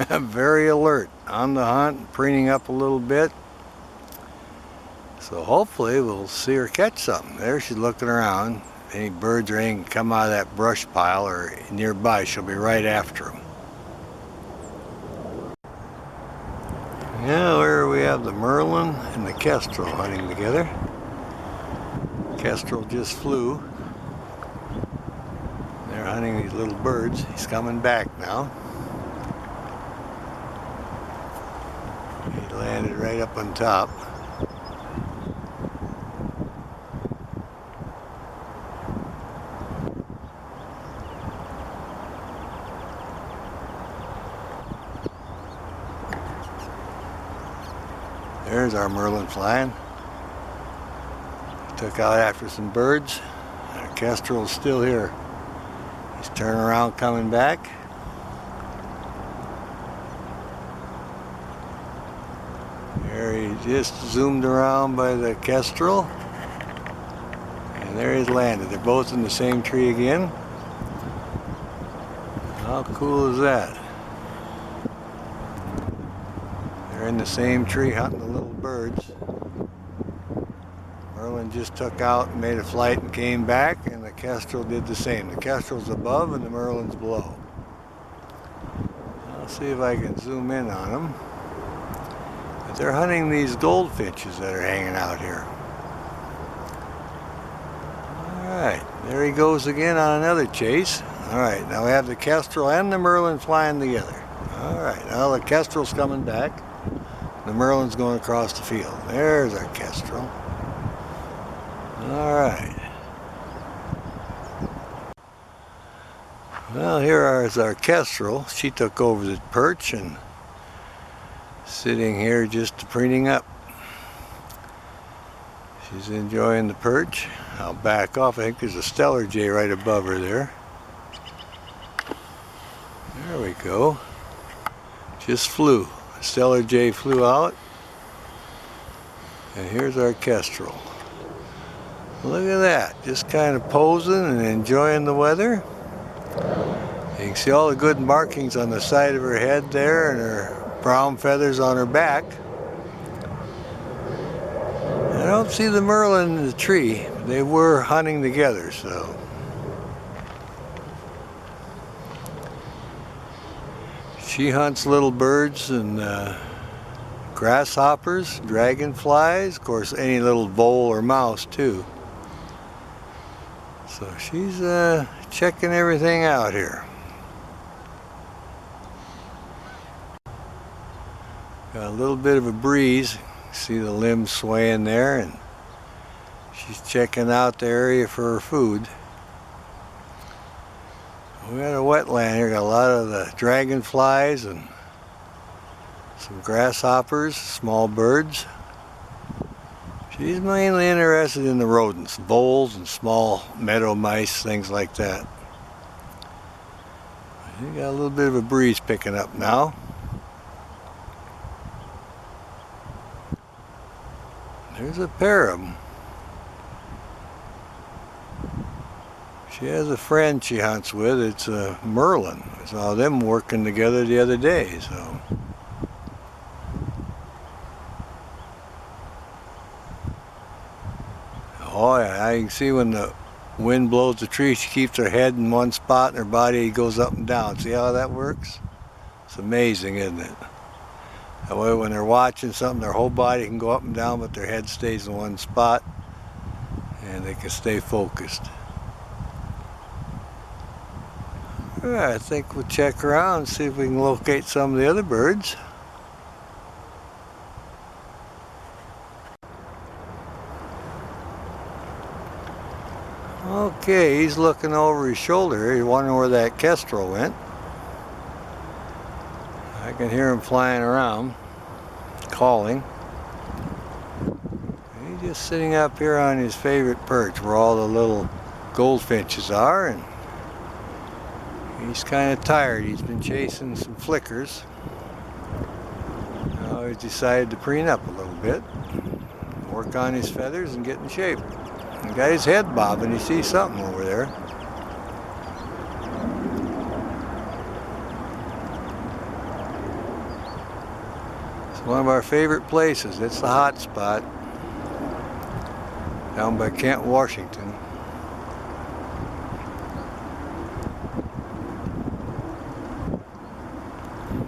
Speaker 1: Very alert, on the hunt, preening up a little bit. So hopefully we'll see her catch something. There she's looking around. Any birds or anything come out of that brush pile or nearby, she'll be right after them. Now here we have the merlin and the kestrel hunting together. Kestrel just flew. They're hunting these little birds. He's coming back now. He landed right up on top. There's our merlin flying. Took out after some birds. Our kestrel's still here. He's turning around, coming back. There he just zoomed around by the kestrel. And there he's landed. They're both in the same tree again. How cool is that? They're in the same tree hunting the little birds. Merlin just took out and made a flight and came back, and the kestrel did the same. The kestrel's above and the merlin's below. I'll see if I can zoom in on them. But they're hunting these goldfinches that are hanging out here. Alright, there he goes again on another chase. Alright, now we have the kestrel and the merlin flying together. Alright, now the kestrel's coming back. The merlin's going across the field. There's our kestrel. Alright. Well, here is our kestrel. She took over the perch and sitting here just preening up. She's enjoying the perch. I'll back off. I think there's a stellar jay right above her there. There we go. Just flew. Stellar jay flew out, and here's our kestrel. Look at that, just kind of posing and enjoying the weather. You can see all the good markings on the side of her head there and her brown feathers on her back. I don't see the merlin in the tree. They were hunting together, so. She hunts little birds and grasshoppers, dragonflies, of course any little vole or mouse too. So she's checking everything out here. Got a little bit of a breeze. See the limbs swaying there, and she's checking out the area for her food. We got a wetland here, got a lot of the dragonflies and some grasshoppers, small birds. She's mainly interested in the rodents, voles and small meadow mice, things like that. You got a little bit of a breeze picking up now. There's a pair of them. She has a friend she hunts with. It's a merlin. I saw them working together the other day. So. Oh yeah, I can see when the wind blows the tree, she keeps her head in one spot and her body goes up and down. See how that works? It's amazing, isn't it? That way when they're watching something, their whole body can go up and down, but their head stays in one spot and they can stay focused. I think we'll check around and see if we can locate some of the other birds. Okay, he's looking over his shoulder. He's wondering where that kestrel went. I can hear him flying around, calling. He's just sitting up here on his favorite perch where all the little goldfinches are, and he's kind of tired. He's been chasing some flickers. Now he's decided to preen up a little bit. work on his feathers and get in shape. He got his head bobbing. He sees something over there. It's one of our favorite places. It's the hot spot down by Kent, Washington.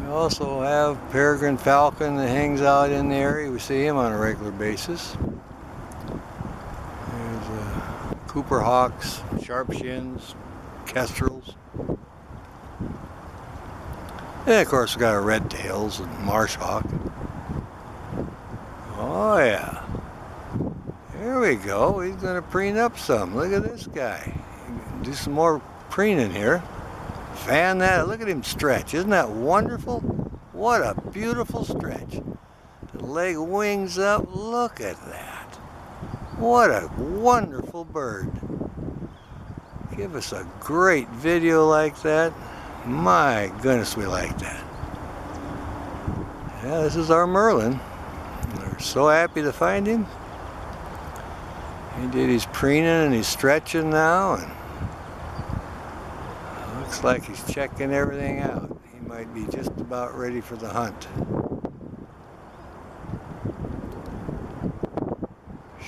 Speaker 1: We also have peregrine falcon that hangs out in the area. We see him on a regular basis. There's Cooper hawks, sharp shins, kestrels. And of course we got our red tails and marsh hawk. Oh yeah. There we go. He's going to preen up some. Look at this guy. Do some more preening here. Fan that. Look at him stretch. Isn't that wonderful? What a beautiful stretch. The leg wings up. Look at that. What a wonderful bird. Give us a great video like that. My goodness, we like that. Yeah, this is our Merlin. We're so happy to find him. He did his preening and he's stretching now, and looks like he's checking everything out. He might be just about ready for the hunt.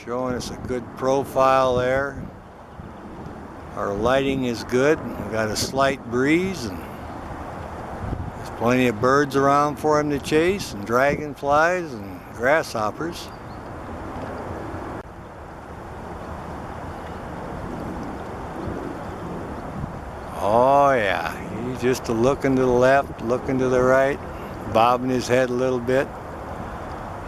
Speaker 1: Showing us a good profile there. Our lighting is good. We got a slight breeze and there's plenty of birds around for him to chase, and dragonflies and grasshoppers. Oh yeah, he's just looking to the left, looking to the right, bobbing his head a little bit.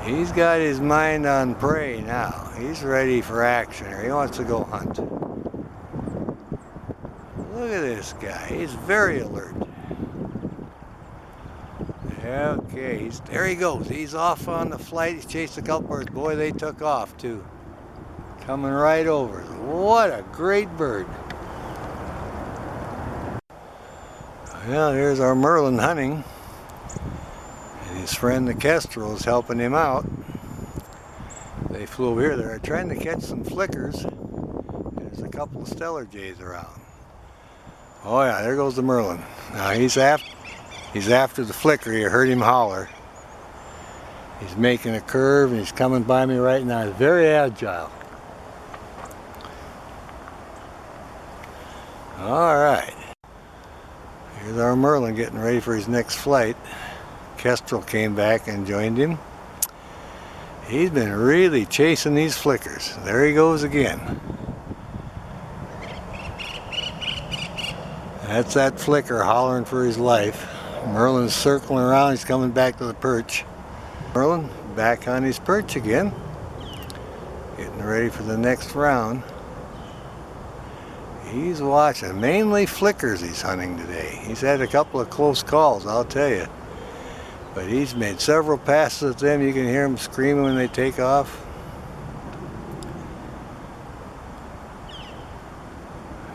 Speaker 1: He's got his mind on prey now. He's ready for action, or he wants to go hunt. Look at this guy, he's very alert. Okay, there he goes. He's off on the flight. He's chased a couple birds. Boy, they took off too. Coming right over. What a great bird. Well, here's our Merlin hunting. And his friend the kestrel is helping him out. They flew over here. They're trying to catch some flickers. There's a couple of stellar jays around. Oh yeah, there goes the Merlin. Now he's after the flicker. You heard him holler. He's making a curve and he's coming by me right now. He's very agile. All right. Here's our Merlin getting ready for his next flight. Kestrel came back and joined him. He's been really chasing these flickers. There he goes again. That's that flicker hollering for his life. Merlin's circling around. He's coming back to the perch. Merlin back on his perch again. Getting ready for the next round. He's watching. Mainly flickers he's hunting today. He's had a couple of close calls, I'll tell you. But he's made several passes at them. You can hear them screaming when they take off.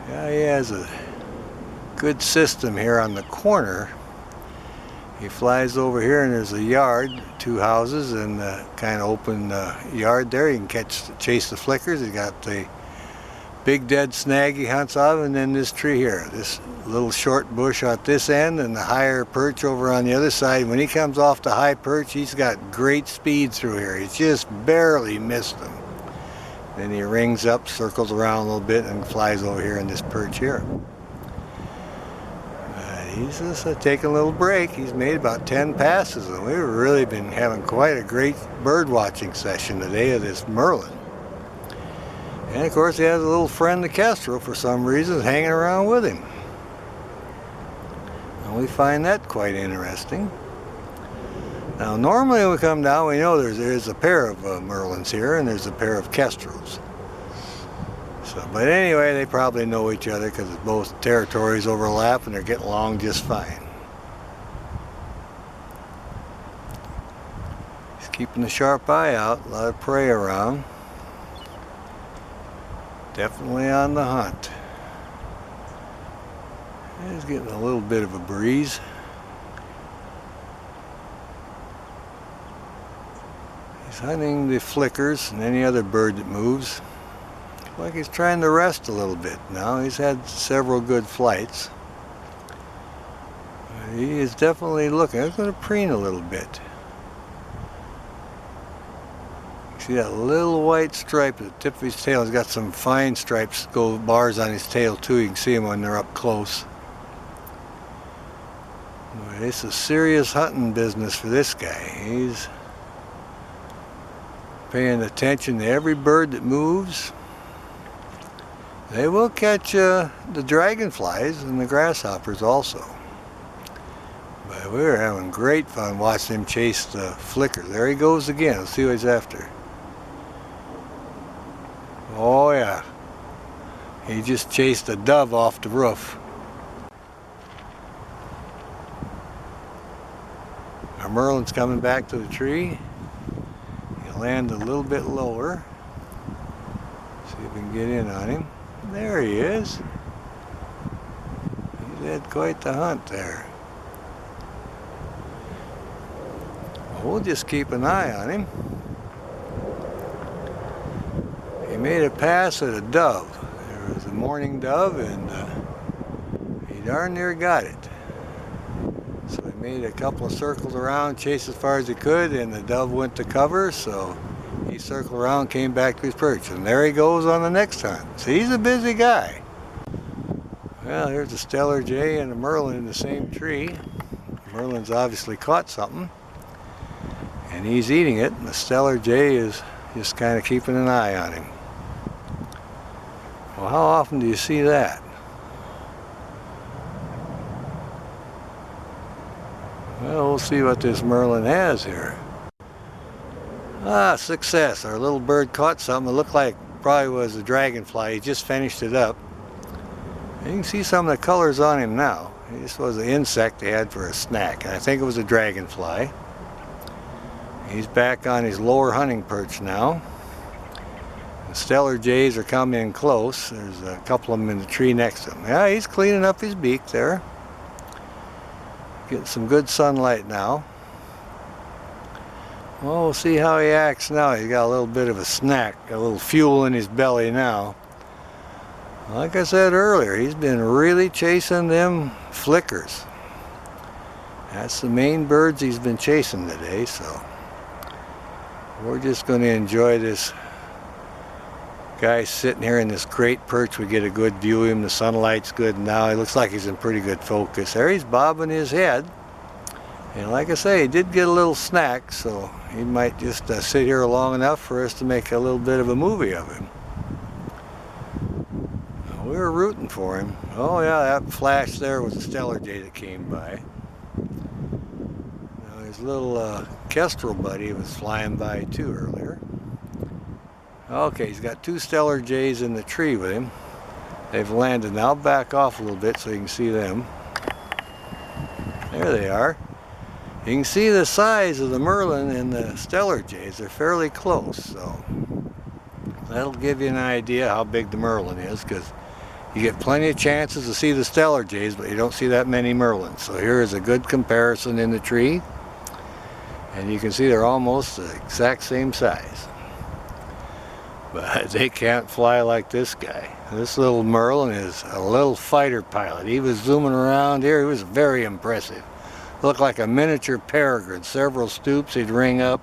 Speaker 1: Yeah, he has a good system here on the corner. He flies over here and there's a yard, 2 houses, and a kind of open yard there. You can chase the flickers. He's got the big dead snag he hunts out of, and then this tree here, this little short bush at this end and the higher perch over on the other side. When he comes off the high perch, he's got great speed through here. He's just barely missed them. Then he rings up, circles around a little bit, and flies over here in this perch here. He's just taking a little break. He's made about 10 passes, and we've really been having quite a great bird watching session today of this Merlin. And of course he has a little friend, the kestrel, for some reason, hanging around with him. And we find that quite interesting. Now normally when we come down, we know there's a pair of Merlins here and there's a pair of kestrels. So, but anyway, they probably know each other because both territories overlap and they're getting along just fine. He's keeping a sharp eye out, a lot of prey around. Definitely on the hunt. He's getting a little bit of a breeze. He's He's hunting the flickers and any other bird that moves. Looks like he's trying to rest a little bit now. He's had several good flights. He is definitely looking. I'm going to preen a little bit. See that little white stripe at the tip of his tail? He's got some fine stripes, bars on his tail too. You can see them when they're up close. Boy, it's a serious hunting business for this guy. He's paying attention to every bird that moves. They will catch the dragonflies and the grasshoppers also. But we're having great fun watching him chase the flicker. There he goes again. Let's see what he's after. Oh yeah. He just chased a dove off the roof. Our merlin's coming back to the tree. He'll land a little bit lower. See if we can get in on him. There he is. He's had quite the hunt there. We'll just keep an eye on him. He made a pass at a dove. There was a mourning dove, and he darn near got it. So he made a couple of circles around, chased as far as he could, and the dove went to cover, so he circled around, came back to his perch, and there he goes on the next hunt. So he's a busy guy. Well, here's a stellar jay and a merlin in the same tree. The merlin's obviously caught something, and he's eating it, and the stellar jay is just kind of keeping an eye on him. Well, how often do you see that? Well, we'll see what this merlin has here. Ah, success. Our little bird caught something. It looked like probably was a dragonfly. He just finished it up. And you can see some of the colors on him now. This was an insect they had for a snack. I think it was a dragonfly. He's back on his lower hunting perch now. The stellar jays are coming in close. There's a couple of them in the tree next to him. Yeah, he's cleaning up his beak there. Getting some good sunlight now. Well, we'll see how he acts now. He's got a little bit of a snack, a little fuel in his belly now. Like I said earlier, he's been really chasing them flickers. That's the main birds he's been chasing today, so we're just going to enjoy this guy sitting here in this great perch. We get a good view of him. The sunlight's good now. He looks like he's in pretty good focus. There he's bobbing his head. And like I say, he did get a little snack, so he might just sit here long enough for us to make a little bit of a movie of him. We were rooting for him. Oh yeah, that flash there was a stellar jay that came by. Now his little kestrel buddy was flying by too earlier. Okay, he's got two stellar jays in the tree with him. They've landed. Now back off a little bit so you can see them. There they are. You can see the size of the merlin and the stellar jays. They're fairly close, so that'll give you an idea how big the merlin is, because you get plenty of chances to see the stellar jays, but you don't see that many merlins. So here is a good comparison in the tree, and you can see they're almost the exact same size. But they can't fly like this guy. This little merlin is a little fighter pilot. He was zooming around here. He was very impressive. Looked like a miniature peregrine. Several stoops he'd ring up,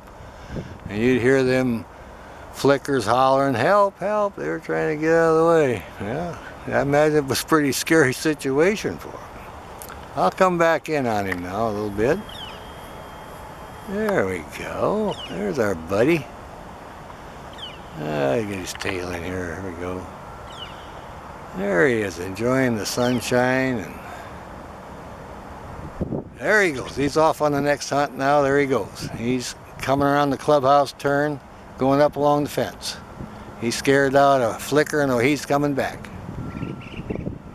Speaker 1: and you'd hear them flickers hollering, "Help, help!" They were trying to get out of the way. Yeah, I imagine it was a pretty scary situation for him. I'll come back in on him now a little bit. There we go. There's our buddy. Get his tail in here. There we go. There he is, enjoying the sunshine, and there he goes. He's off on the next hunt now. There he goes. He's coming around the clubhouse turn, going up along the fence. He's scared out a flicker, and he's coming back.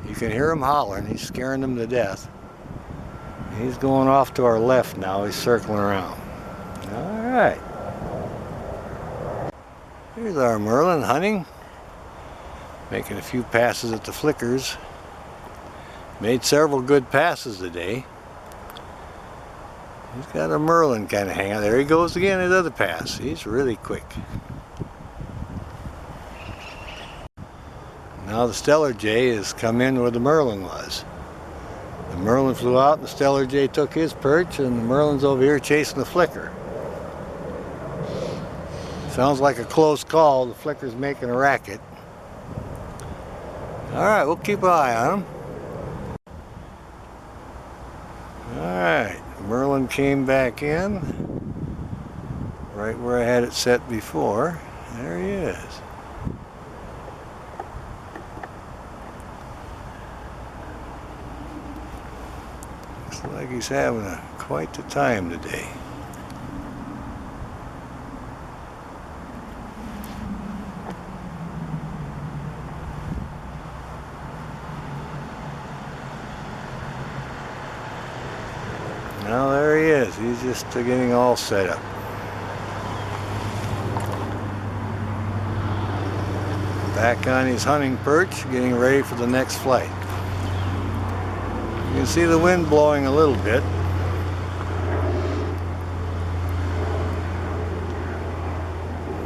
Speaker 1: You can hear him hollering. He's scaring them to death. He's going off to our left now. He's circling around. All right. Here's our merlin hunting. Making a few passes at the flickers. Made several good passes today. He's got a merlin kind of hang out. There he goes again, his other pass. He's really quick. Now the Stellar Jay has come in where the merlin was. The merlin flew out, and the Stellar Jay took his perch, and the merlin's over here chasing the flicker. Sounds like a close call. The flicker's making a racket. Alright, we'll keep an eye on him. Alright, merlin came back in, right where I had it set before. There he is. Looks like he's having quite the time today. Now there he is. He's just getting all set up. Back on his hunting perch, getting ready for the next flight. You can see the wind blowing a little bit.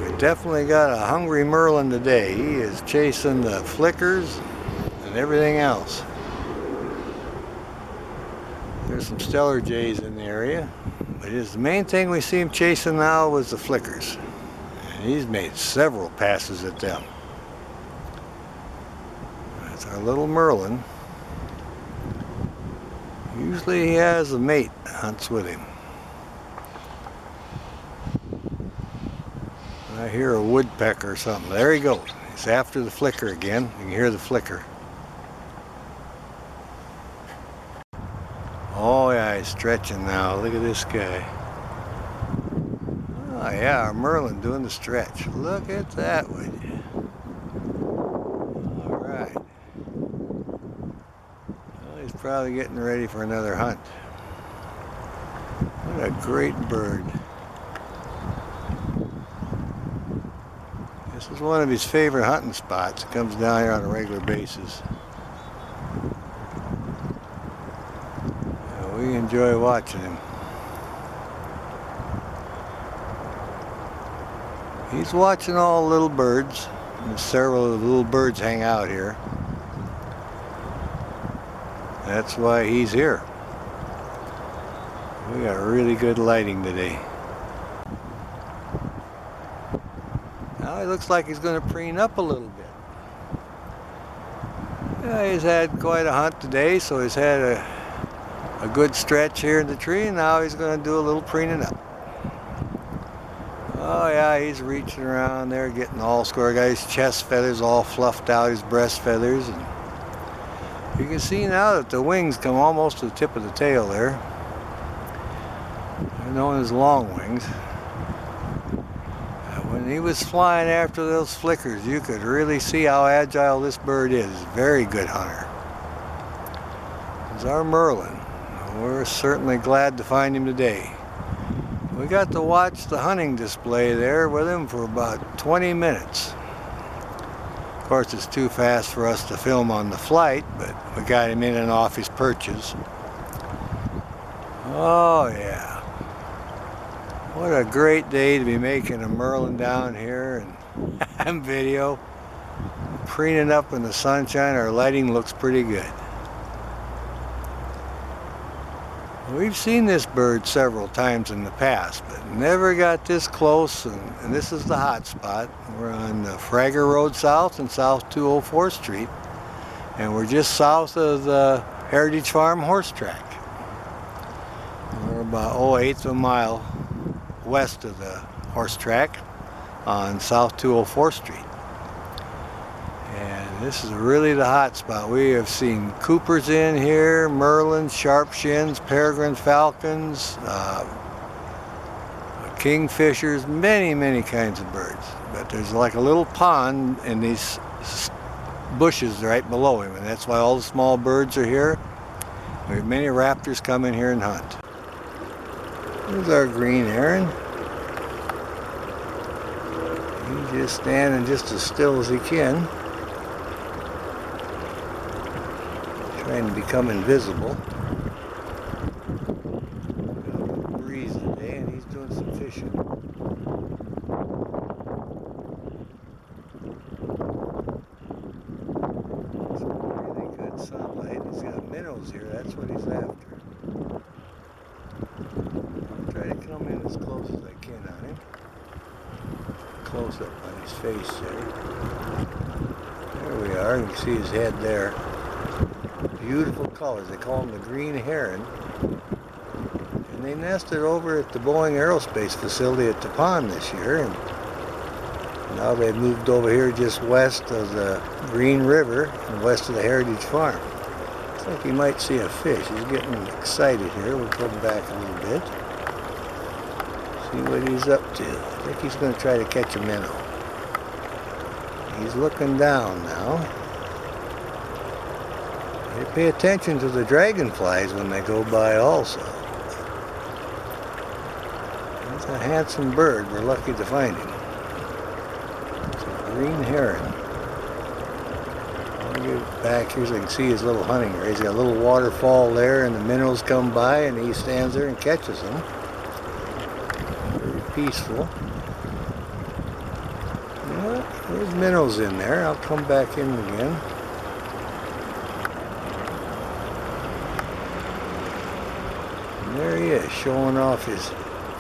Speaker 1: We definitely got a hungry merlin today. He is chasing the flickers and everything else. There's some Stellar Jays in the area, but the main thing we see him chasing now was the flickers. And he's made several passes at them. That's our little merlin. Usually he has a mate that hunts with him. I hear a woodpecker or something. There he goes. He's after the flicker again. You can hear the flicker. Oh yeah, he's stretching now. Look at this guy. Oh yeah, our merlin doing the stretch. Look at that, would you? Alright. Well, he's probably getting ready for another hunt. What a great bird. This is one of his favorite hunting spots. He comes down here on a regular basis. We enjoy watching him. He's watching all the little birds. And several of the little birds hang out here. That's why he's here. We got really good lighting today. Now he looks like he's going to preen up a little bit. Yeah, he's had quite a hunt today, so he's had a good stretch here in the tree, and now he's going to do a little preening up. Oh yeah, he's reaching around there, getting all square. Got his chest feathers all fluffed out, his breast feathers, and you can see now that the wings come almost to the tip of the tail there. They're known as long wings. When he was flying after those flickers, you could really see how agile this bird is. Very good hunter. It's our merlin. We're certainly glad to find him today. We got to watch the hunting display there with him for about 20 minutes. Of course, it's too fast for us to film on the flight, but we got him in and off his perches. Oh yeah. What a great day to be making a merlin down here and video. Preening up in the sunshine. Our lighting looks pretty good. We've seen this bird several times in the past, but never got this close, and this is the hot spot. We're on Frager Road South and South 204th Street, and we're just south of the Heritage Farm horse track. We're about 1/8 of a mile west of the horse track on South 204th Street. And this is really the hot spot. We have seen Coopers in here, merlins, sharpshins, peregrine falcons, kingfishers, many kinds of birds. But there's like a little pond in these bushes right below him, and that's why all the small birds are here. We have many raptors come in here and hunt. There's our green heron. He's just standing just as still as he can, trying to become invisible. is here. That's what he's after. I'll try to come in as close as I can on him. Close up on his face there. There we are. You can see his head there. Beautiful colors. They call them the green heron. And they nested over at the Boeing Aerospace facility at Tapan this year. And now they've moved over here just west of the Green River and west of the Heritage Farm. Looks like you might see a fish. He's getting excited here. We'll come back a little bit. See what he's up to. I think he's going to try to catch a minnow. He's looking down now. They pay attention to the dragonflies when they go by also. He's a handsome bird. We're lucky to find him. It's a green heron. I'll get back here so you can see his little hunting area. He's got a little waterfall there and the minnows come by and he stands there and catches them. Very peaceful. Yeah, there's minnows in there. I'll come back in again. And there he is, showing off his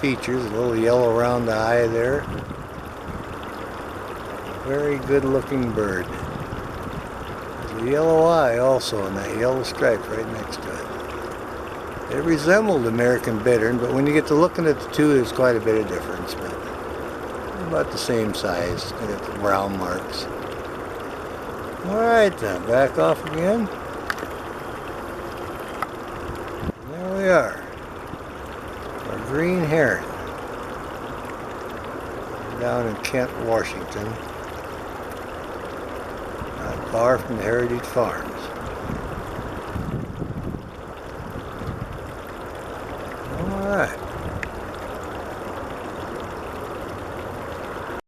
Speaker 1: features. A little yellow around the eye there. Very good looking bird. There's a yellow eye also and that yellow stripe right next to it. They resemble the American bittern, but when you get to looking at the two, there's quite a bit of difference. But they're about the same size. They got the brown marks. Alright then, back off again. And there we are. Our green heron. Down in Kent, Washington. Not far from the Heritage Farms.